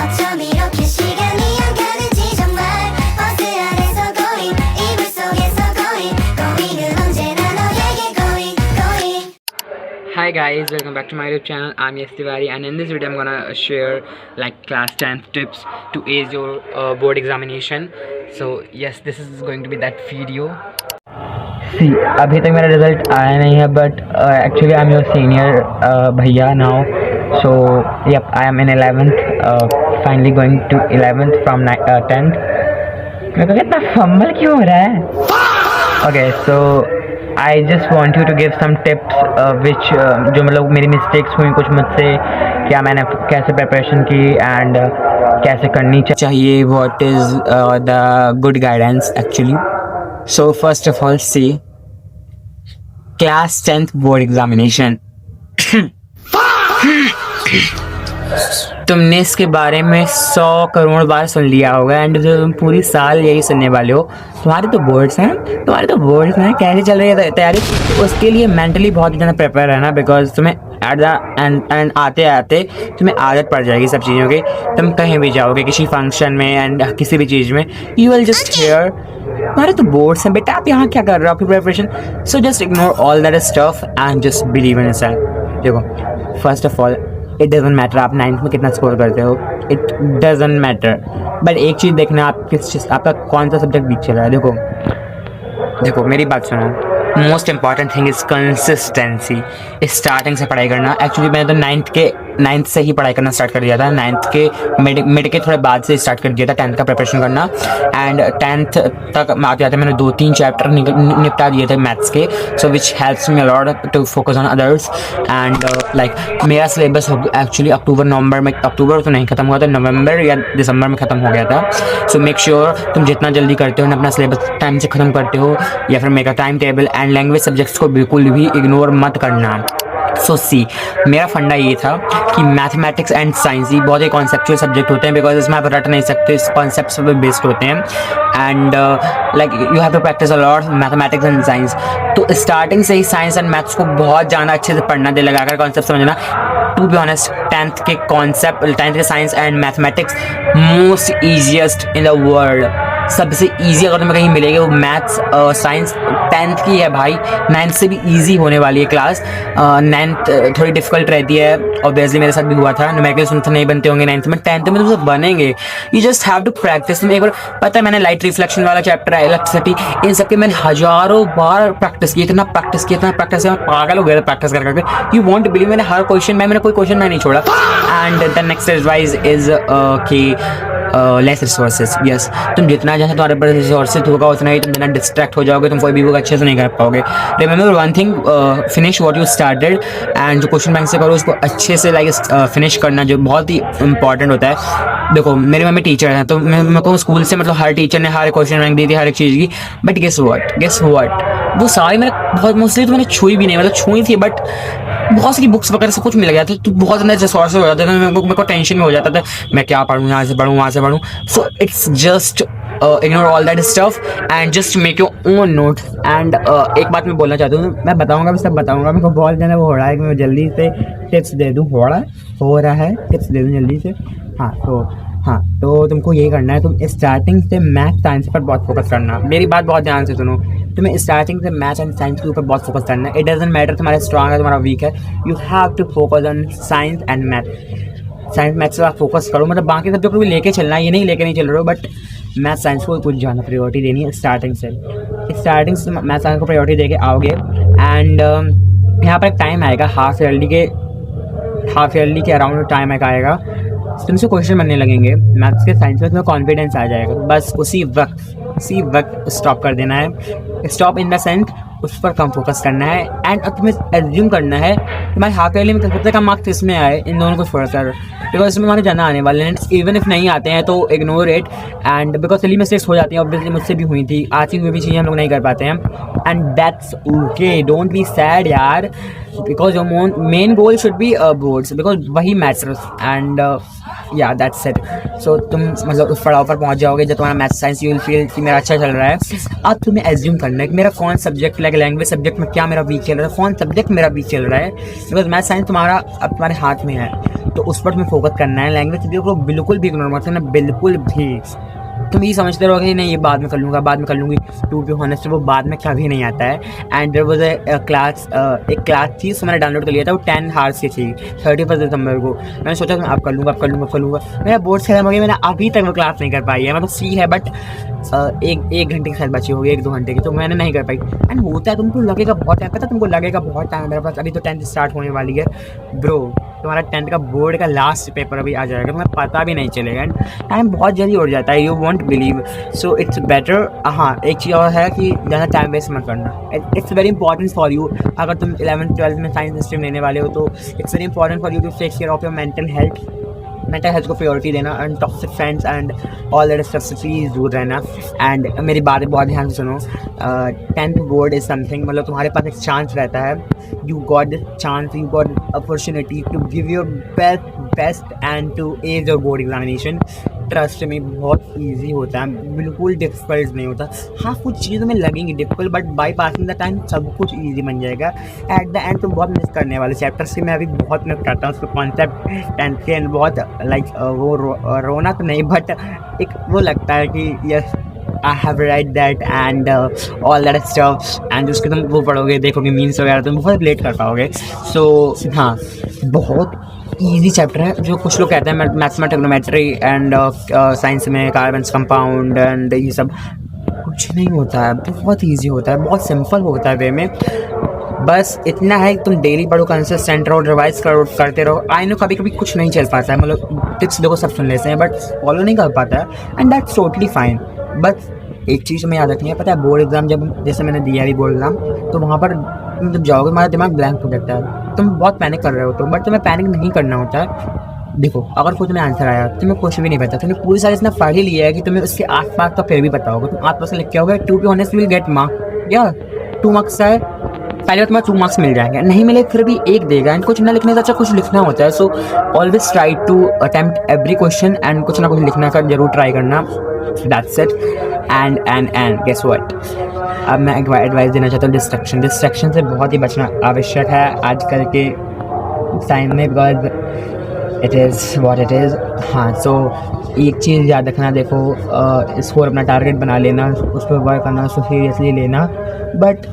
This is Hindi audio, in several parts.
나처럼 이렇게 시간이 안 가는지 정말 버스 안에서 고인 이불 속에서 고인은 언제나 너에게 고인. Hi guys, welcome back to my YouTube channel. I'm Yes Tiwari, and in this video I'm gonna share like class 10th tips to ace your board examination. So yes, this is going to be that video. See, अभी तक मेरा रिजल्ट आया नहीं है, but actually I'm your senior भैया now. So yep, I am in 11th, finally going to 11th from 10th. मेरे को कितना फंबल क्यों हो रहा है? Okay, so I just want you to give some tips which जो मतलब मेरी मिस्टेक्स हुई कुछ मुझसे, क्या मैंने कैसे प्रिपरेशन की एंड कैसे करनी चाहिए, what is the good guidance actually. So first of all, see, class 10th board examination. तुमने इसके बारे में 100 करोड़ बार सुन लिया होगा एंड जो तुम पूरी साल यही सुनने वाले हो. तुम्हारे तो बोर्ड्स हैं, कैसे चल रही है तैयारी? उसके लिए मेंटली बहुत ज़्यादा प्रिपेयर रहना, बिकॉज तुम्हें एट द एंड आते आते तुम्हें आदत पड़ जाएगी सब चीज़ों की. तुम कहीं भी जाओगे किसी फंक्शन में एंड किसी भी चीज़ में, यू विल जस्ट हियर हमारे तो बोर्ड्स हैं बेटा, आप यहाँ क्या कर रहे हो आपकी preparation. So just ignore all that stuff and just believe in yourself. देखो, first of all it doesn't matter आप 9th में कितना स्कोर करते हो, इट डजेंट मैटर. बट एक चीज़ देखना, आप किस चीज़, आपका कौन सा सब्जेक्ट वीक चल रहा है. देखो मेरी बात सुनो, most important thing is consistency. Starting से पढ़ाई करना. एक्चुअली मैंने तो 9th से ही पढ़ाई करना स्टार्ट कर दिया था. 9th के मिड के थोड़े बाद से स्टार्ट कर दिया था 10th का प्रिपरेशन करना. एंड 10th तक आते आते मैंने 2-3 चैप्टर निपटा दिए थे मैथ्स के. So which helps me a lot to focus on others. And like मेरा सिलेबस एक्चुअली अक्टूबर तो नहीं खत्म हुआ था, नवंबर या दिसंबर में ख़त्म हो गया था. सो मेक श्योर तुम जितना जल्दी करते हो अपना सिलेबस टाइम से ख़त्म करते हो, या फिर मेरा time table and language subjects को बिल्कुल भी इग्नोर मत करना. सो सी, मेरा फंडा ये था कि मैथमेटिक्स एंड साइंस ही बहुत ही कॉन्सेप्चुअल सब्जेक्ट होते हैं, बिकॉज इसमें आप रट नहीं सकते, इस कॉन्सेप्ट्स पर बेस्ड होते हैं. And like you have to practise a lot mathematics and science. तो स्टार्टिंग से ही साइंस एंड मैथ्स को बहुत ज़्यादा अच्छे से पढ़ना, दिल लगाकर कॉन्सेप्ट समझना. टू बी ऑनेस्ट, 10th के कॉन्सेप्ट, 10th के science and mathematics most easiest in the world. सबसे ईजी अगर तुम्हें कहीं मिलेगी वो मैथ्स साइंस 10th की है भाई. 9th से भी ईजी होने वाली है क्लास. 9th थोड़ी डिफिकल्ट रहती है, ऑब्वियसली मेरे साथ भी हुआ था. न्यूमेरिकल्स नहीं बनते होंगे 9th में, 10th में तो सब बनेंगे. You just have to practise. तुम्हें एक बार पता है, मैंने लाइट रिफ्लेक्शन वाला चैप्टर है, इलेक्ट्रिसिटी, इन सबके मैंने हज़ारों बार प्रैक्टिस की, इतना प्रैक्टिस किया, पागल हो गया प्रैक्टिस कर करके. यू वॉन्ट बिलीव, मैंने हर क्वेश्चन में, मैंने कोई क्वेश्चन में नहीं छोड़ा. And the next advice is कि लेस रिसोर्सेज. यस, तुम जितना जैसे तुम्हारे पास रिसोर्सेज होगा उतना ही तुम जितना डिस्ट्रैक्ट हो जाओगे, तुम कोई भी बुक अच्छे से नहीं कर पाओगे. Remember one thing, finish what you started. And जो क्वेश्चन बैंक से करो उसको अच्छे से लाइक फिनिश करना, जो बहुत ही इंपॉर्टेंट होता है. देखो मेरी मम्मी टीचर है, तो मेरे को स्कूल से मतलब हर टीचर ने हर क्वेश्चन बैंक दी थी हर एक चीज़ की. बट गेस व्हाट, वो सारी मैंने बहुत मोस्टली तो मैंने छुई भी नहीं, मतलब छुई थी, बट बहुत सारी बुक्स वगैरह सब कुछ मिल गया था. तो बहुत ज़्यादा रिसोर्स हो जाता था, मेरे को टेंशन में हो जाता था, मैं क्या पढ़ूँ, यहाँ से पढ़ूँ वहाँ से पढ़ूँ. So it's just ignore all that stuff and just make your own note. And एक बात मैं बोलना चाहता हूँ, मैं बताऊँगा, मैं सब बताऊँगा. मेरे को बहुत ज़्यादा वो हो रहा है कि मैं जल्दी से टिप्स दे दूँ, हो रहा है टिप्स दे दूँ जल्दी से. तो तुमको यही करना है, तुम स्टार्टिंग से मैथ साइंस पर बहुत फोकस करना. मेरी बात बहुत ध्यान से सुनो, तुम्हें स्टार्टिंग से मैथ एंड साइंस के ऊपर बहुत फोकस करना है. इट डजंट मैटर तुम्हारा स्ट्रांग है तुम्हारा वीक है, you have to focus on science and math. Science math से आप फोकस करो, मतलब बाकी सब्जेक्ट को भी लेके चलना है, ये नहीं लेके नहीं चल रहे हो, बट मैथ साइंस को कुछ ज़्यादा प्रायोरिटी देनी है. स्टार्टिंग से मैथ साइंस को प्रायोरिटी दे के आओगे. एंड यहाँ पर एक टाइम आएगा, हाफ ईयरली के अराउंड टाइम आएगा, तुमसे क्वेश्चन बनने लगेंगे मैथ्स के, साइंस में तुम्हें कॉन्फिडेंस आ जाएगा. बस उसी वक्त स्टॉप कर देना है. स्टॉप इन द सेंस उस पर कम फोकस करना है. एंड अब तुम्हें एज्यूम करना है तुम्हारे हाफ ईयरली में सबसे कम मार्क्स इसमें आए, इन दोनों को छोड़कर, बिकॉज इसमें हमारे ज़्यादा आने वाले हैं. इवन इफ नहीं आते हैं तो ignore it. And because silly mistakes हो जाती हैं, ऑब्वियसली मुझसे भी हुई थी, आती हुई भी चीज़ें हम लोग नहीं कर पाते हैं. And that's okay, don't be sad यार, because your main goal should be boards, because वही matters. And yeah that's it. सो तुम मतलब उस पड़ाव पर पहुंच जाओगे जब तुम्हारा math science you will feel कि मेरा अच्छा चल रहा है। अब तुम्हें एज्यूम करना है कि मेरा कौन सब्जेक्ट लाइक लैंग्वेज सब्जेक्ट में क्या मेरा वीक चल रहा है, कौन सब्जेक्ट मेरा वीक चल रहा है। बिकॉज मैथ साइंस तुम्हारा अब तुम्हारे हाथ में है, तो उस पर तुम्हें फोकस करना है। लैंग्वेज सब्जेक्ट को बिल्कुल भी इग्नोर मत करना, बिल्कुल भी। तुम ये समझते रहोगे कि नहीं ये बाद में कर लूँगा, बाद में कर लूँगी। टू बी ऑनेस्ट वो बाद में कभी नहीं आता है। एंड देयर वाज एक क्लास थी, उसको मैंने डाउनलोड कर लिया था, वो 10 आवर्स की थी, 31 दिसंबर को। मैंने सोचा मैं अब कर लूँगा। मेरा बोर्ड खत्म हो गया, मैंने अभी तक वो क्लास नहीं कर पाई है। मतलब सी है बट एक घंटे के साथ बची होगी, 1-2 घंटे की, तो मैंने नहीं कर पाई। एंड होता है तुमको लगेगा बहुत टाइम, पता है तुमको लगेगा बहुत टाइम मेरे पास, अभी तो 10th स्टार्ट होने वाली है ब्रो। तुम्हारा 10th का बोर्ड का लास्ट पेपर अभी आ जाएगा, तुम्हें पता भी नहीं चलेगा। एंड टाइम बहुत जल्दी उड़ जाता है, you won't believe. So it's better. हाँ, एक चीज़ और है कि ज़्यादा टाइम वेस्ट मत करना। It's very important for you. अगर तुम 11th-12th में साइंस स्ट्रीम लेने वाले हो तो it's very important for you to take care of your mental health को प्रायोरिटी देना। And toxic friends and all that stuff से प्लीज़ दूर रहना। एंड मेरी बातें बहुत ध्यान से सुनो। 10th बोर्ड इज़ समथिंग, मतलब तुम्हारे पास एक चांस रहता है, you got the chance, you got opportunity to give your best and to ace your board examination. Trust में बहुत ईजी होता है, बिल्कुल डिफिकल्ट नहीं होता। हाँ, कुछ चीज़ों में लगेंगी difficult, but by passing the time सब कुछ ईजी बन जाएगा। एट द एंड तुम बहुत मिस करने वाले चैप्टर्स से, मैं अभी बहुत मिस करता हूँ उसको कॉन्सेप्ट 10th के। एंड बहुत लाइक वो रोना तो नहीं, बट एक वो लगता है कि yes I have right that and all that stuff. And उसके तुम वो पढ़ोगे, देखोगे मीम्स वगैरह, तुम बहुत रिलेट कर पाओगे। सो हाँ, बहुत ईजी चैप्टर है। जो कुछ लोग कहते हैं मैथ्स में ट्रिग्नोमेट्री एंड साइंस में कार्बन्स कंपाउंड एंड ये सब, कुछ नहीं होता है, बहुत ईजी होता है, बहुत सिंपल होता है वे में। बस इतना है कि तुम डेली पढ़ो, कंसिस्टेंट रहो, रिवाइज करो, करते रहो। आई नो कभी कभी कुछ नहीं चल पाता है, मतलब टिप्स देखो सब सुन लेते हैं बट फॉलो नहीं कर पाता है, and that's totally fine. But एक चीज़ हमें याद रखनी है, पता है बोर्ड एग्जाम जब जैसे मैंने दिया है बोर्ड एग्जाम, तो वहाँ पर तुम जब जाओगे तुम्हारा दिमाग ब्लैंक हो जाता है, तुम बहुत पैनिक कर रहे हो, तो बट तुम्हें पैनिक नहीं करना होता है। देखो अगर कोई तुम्हें आंसर आया, तुम्हें कुछ भी नहीं पता, तुमने पूरी सारी इतना पढ़ ही लिया है कि तुम्हें उसके आस-पास का फिर भी पता होगा, तुम आस-पास लिख के होगा 2 पे ऑनेस्ट विल गेट मार्क या 2 मार्क्स है, पहले तुम्हें 2 मार्क्स मिल जाएंगे, नहीं मिले फिर भी 1 देगा। एंड कुछ ना लिखने से अच्छा कुछ लिखना होता है। So always try to attempt every question and कुछ ना कुछ लिखने का जरूर ट्राई करना। That's it. And guess what, अब मैं एक एडवाइस देना चाहता हूँ, डिस्ट्रैक्शन से बहुत ही बचना आवश्यक है आजकल के टाइम में, because it is what it is. हाँ, सो एक चीज़ याद रखना, देखो स्कोर अपना टारगेट बना लेना, उस पर वर्क करना, उसको सीरियसली लेना। बट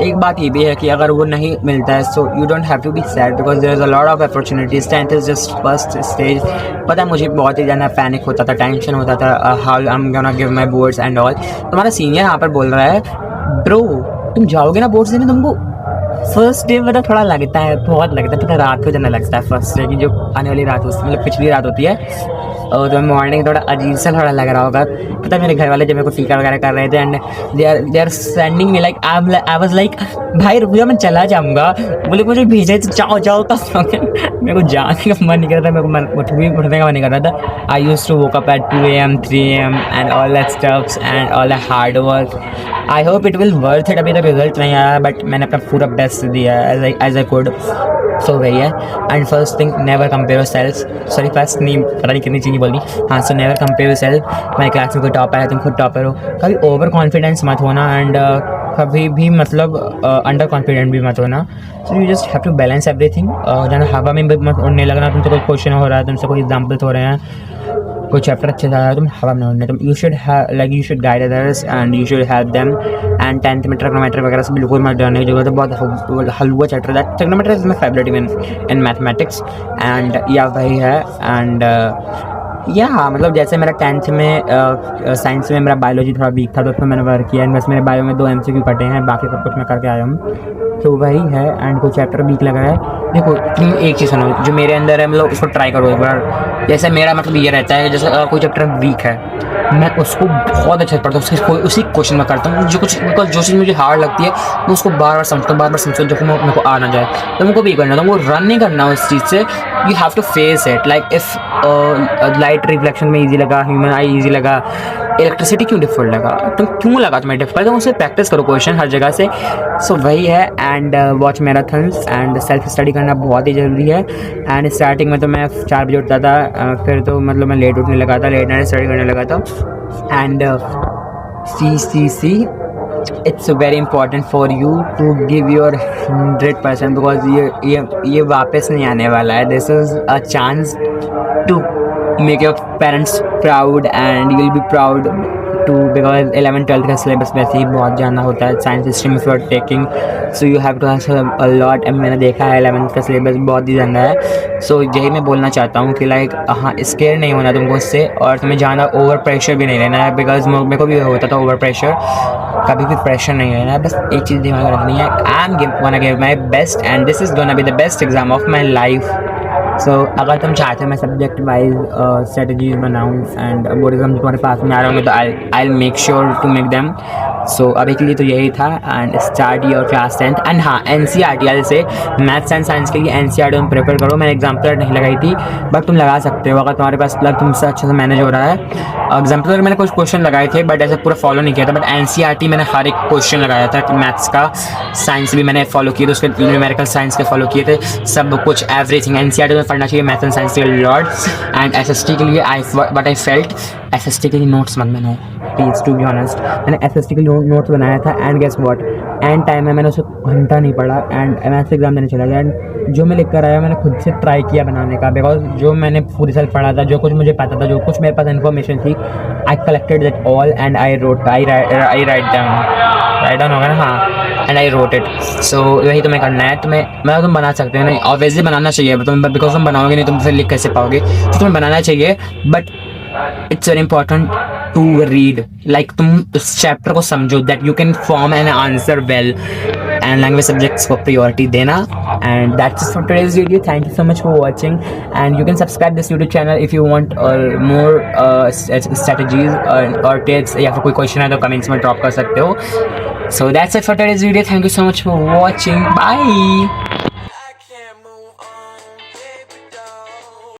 एक बात ये भी है कि अगर वो नहीं मिलता है so you don't have to be sad, because there is a lot of opportunities. 10th is just first stage. पता है मुझे बहुत ही ज़्यादा पैनिक होता था, टेंशन होता था, how I am gonna give my boards and all. तुम्हारा सीनियर यहाँ पर बोल रहा है ब्रो तुम जाओगे ना बोर्ड्स देने, तुमको फर्स्ट डे मतलब थोड़ा लगता है, बहुत लगता है, थोड़ा रात को जाना लगता है। फर्स्ट डे की जो आने वाली रात होती है, मतलब पिछली रात होती है, और तो मॉर्निंग थोड़ा अजीब सा थोड़ा लग रहा होगा। पता है मेरे घर वाले जब मेरे को टीका वगैरह कर रहे थे and they are sending me like I was like भाई रुक जा मैं चला जाऊँगा, बोले मुझे भेजे तो जाओ तब। मेरे को जाने का मन नहीं कर रहा था, मेरे को उठने का मन नहीं कर रहा था। I used to woke up at 2 AM 3 AM and all that stuffs and all that hard work. I hope it will worth it. अभी तक रिजल्ट नहीं आया बट मैंने अपना पूरा बेस्ट दिया एज आई कुड। सो वही है। And first thing, never compare your self. Sorry first नहीं पता नहीं कितनी चीज़ें बोली। हाँ, so never compare your self. मेरे क्लास में कोई टॉपर है, तुम खुद टॉपर हो। कभी ओवर कॉन्फिडेंस मत होना एंड कभी भी मतलब अंडर कॉन्फिडेंट भी मत होना। So you just have to balance everything. जाना हवा में मत उड़ने लगना, तुमसे कोई क्वेश्चन हो रहा है, तुमसे कोई एग्जाम्पल्स हो रहे हैं, कोई चैप्टर अच्छे से आ रहा है, तुम हवा में उड़ने, तुम you should guide others and you should help them. And 10th में ट्रिग्नोमेट्री वगैरह से बिल्कुल मत डरने की जरूरत है, बहुत हलवा चैप्टर है। Trigonometry is my favourite in mathematics and या वही है। एंड या मतलब जैसे मेरा 10th में साइंस में मेरा बायोलॉजी थोड़ा वीक था, तो उसमें मैंने वर्क किया। बस मेरे बायो में 2 MCQ कटे हैं, बाकी सब कुछ मैं करके आया हूँ। तो वही है। एंड कोई चैप्टर वीक लग रहा है, देखो तुम एक चीज़ सुनो जो मेरे अंदर है, मतलब उसको ट्राई करो एक बार। जैसे मेरा मतलब ये रहता है, जैसे कोई चैप्टर वीक है मैं उसको बहुत अच्छे से पढ़ता हूँ, उसी क्वेश्चन में करता हूँ। जो चीज़ मुझे हार्ड लगती है मैं उसको बार बार समझता हूँ, जो मेरे को आ ना जाए। तो मेरे को भी करना था, वो रन नहीं करना उस चीज़ से, you have to face it. Like if light reflection में ईजी लगा, ह्यूमन आई ईजी लगा, इलेक्ट्रिसिटी क्यों डिफिकल्ट लगा, तुम क्यों लगा तुम्हें डिफिकल्ट, तो उससे प्रैक्टिस करो क्वेश्चन हर जगह से. सो वही है. And watch marathons and self study करना बहुत ही ज़रूरी है. एंड स्टार्टिंग में तो मैं 4 बजे उठता था, फिर तो मतलब मैं लेट उठने लगा था, लेट नाइट स्टडी करने लगा था. And see it's very important for you to give your 100% because ये वापस नहीं आने वाला है. This is a chance to make your parents proud and you will be proud to, because 11th-12th का सिलेबस वैसे ही बहुत जाना होता है. Science stream if you are taking, so you have to answer a lot. And मैंने देखा है 11th का सिलेबस बहुत ही ज़्यादा है. सो यही मैं बोलना चाहता हूँ कि लाइक हाँ, स्केयर नहीं होना तुमको इससे, और तुम्हें ज़्यादा ओवर प्रेशर भी नहीं लेना है. बिकॉज मेरे को भी होता था ओवर प्रेशर. कभी भी प्रेशर नहीं लेना है, बस एक चीज़ दिमाग में रखनी है, I am gonna give my best and this is gonna be the best exam of my life. So अगर तुम चाहते हो मैं सब्जेक्ट वाइज स्ट्रेटजीज बनाऊँ एंड बोर्डिज्म तुम्हारे पास में आ रहा हूँ तो I make sure to make them. So अभी के लिए तो यही था. And start your class 10th. And हाँ, NCERT से मैथ्स एंड साइंस के लिए NCERT तुम प्रेफर करो. मैंने एग्जाम्पलर नहीं लगाई थी, बट तुम लगा सकते हो अगर तुम्हारे पास मतलब तुमसे अच्छे से मैनेज हो रहा है. एग्जाम्पलर मैंने कुछ क्वेश्चन लगाए थे बट ऐसे पूरा फॉलो नहीं किया था. बट NCERT मैंने हर एक क्वेश्चन लगाया था. मैथ्स का, साइंस भी मैंने फॉलो किए थे, उसके न्यूमेरिकल साइंस के फॉलो किए थे, सब कुछ एवरीथिंग. NCERT में पढ़ना चाहिए मैथ्स एंड साइंस के लॉर्ड. एंड SST के लिए आई फेल्ट SST के लिए नोट्स मत बनाओ प्लीज़, टू बी ऑनेस्ट. मैंने SST के लिए नोट्स बनाया था and guess what, and time में मैंने उसे घंटा नहीं पढ़ा एंड मैथ्स एग्जाम देने चला गया. एंड जो मैं लिख कर आया मैंने खुद से ट्राई किया बनाने का, बिकॉज जो मैंने पूरी साल पढ़ा था, जो कुछ मुझे पता था, जो कुछ मेरे पास इन्फॉर्मेशन थी, I collected that all and I write down होगा ना, हाँ, एंड आई रोट इट. सो वही तुम्हें करना है. तुम बना सकते हो, नहीं ऑब्वियसली बनाना चाहिए तुम, बिकॉज तुम बनाओगे नहीं तुम फिर लिख कैसे पाओगे, तो तुम्हें बनाना चाहिए. But it's very important to read. Like तुम उस चैप्टर को समझो, that you can form an answer well. And language subjects को प्रायोरिटी देना. And that's for today's video. Thank you so much for watching and you can subscribe this YouTube channel if you want more strategies और टिप्स, या फिर कोई क्वेश्चन है तो कमेंट्स में ड्रॉप कर सकते हो. So that's it for today's video. Thank you so much for watching. Bye.